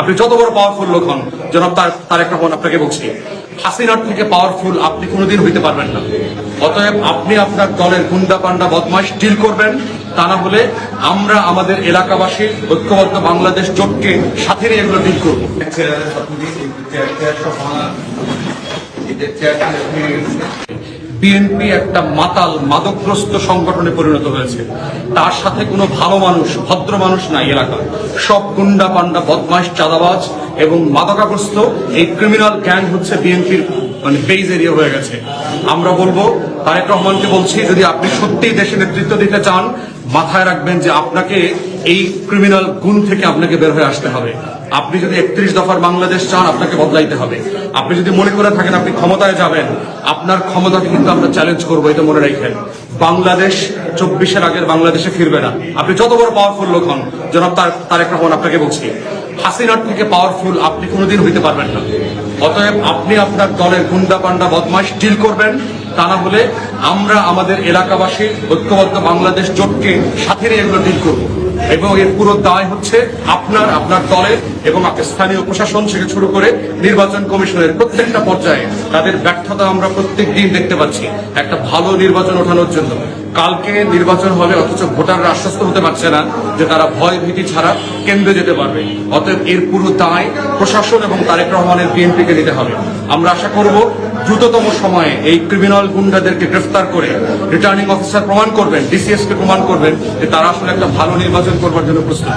আপনি যত বড় পাওয়ারফুল লোক হন, জনাব তারেক রহমান আপনাকে বলছি, হাসিনার থেকে পাওয়ারফুল আপনি কোনোদিন হইতে পারবেন না। অতএব আপনি আপনার দলের গুন্ডা পান্ডা বদমাইশ ডিল করবেন, তা না হলে আমরা আমাদের এলাকাবাসী ঐক্যবদ্ধ বাংলাদেশ জোটকে সাথে নিয়ে এগুলো ডিল করবো। বিএনপি একটা মাতাল মাদকগ্রস্ত সংগঠনে পরিণত হয়েছে। তার সাথে কোনো ভালো মানুষ, ভদ্র মানুষ নাই এলাকায়। সব গুন্ডা পান্ডা বদমাইশ চাঁদাবাজ এবং মাদকাগ্রস্ত এই ক্রিমিনাল গ্যাং হচ্ছে বিএনপির বেজ এরিয়া হয়ে গেছে। আমরা বলবো, তারেক রহমানকে বলছি, যদি আপনি সত্যিই দেশে নেতৃত্ব দিতে চান, মাথায় রাখবেন যে আপনাকে এই ক্রিমিনাল গুণ থেকে আপনাকে বের হয়ে আসতে হবে। আপনি যদি 31 দফার বাংলাদেশ চান, আপনাকে বদলাইতে হবে। আপনি যদি মনে করে থাকেন আপনি ক্ষমতায় যাবেন, আপনার ক্ষমতাকে কিন্তু আমরা চ্যালেঞ্জ করবো, এটা মনে রাখেন। বাংলাদেশ 24-এর আগের বাংলাদেশে ফিরবে না। আপনি যত বড় পাওয়ারফুল লোক হন, জনাব তারেক রহমান আপনাকে বলছি, হাসিনার থেকে পাওয়ারফুল আপনি কোনোদিন হইতে পারবেন না। অতএব আপনি আপনার দলের গুন্ডা পান্ডা বদমাইশ ডিল করবেন, তা না হলে আমরা আমাদের এলাকাবাসী ঐক্যবদ্ধ বাংলাদেশ জোটকে সাথে নিয়ে এগুলো ডিল করবো। এবং এর পুরো দায় হচ্ছে আপনার দলের এবং স্থানীয় প্রশাসন থেকে শুরু করে নির্বাচন কমিশনের প্রত্যেকটা পর্যায়ে তাদের ব্যর্থতা আমরা প্রত্যেক দিন দেখতে পাচ্ছি একটা ভালো নির্বাচন ওঠানোর জন্য। কালকে নির্বাচন হবে, অথচ ভোটাররা আশ্বস্ত হতে পারছে না যে তারা ভয় ভীতি ছাড়া কেন্দ্রে যেতে পারবে। অতএব এর পুরো দায় প্রশাসন এবং তারেক রহমানের বিএনপিকে নিতে হবে। আমরা আশা করব দ্রুততম সময়ে এই ক্রিমিনাল গুন্ডাদেরকে গ্রেফতার করে রিটার্নিং অফিসার প্রমাণ করবেন, ডিসিএস কে প্রমাণ করবেন যে তারা আসলে একটা ভালো নির্বাচন করবার জন্য প্রস্তুত।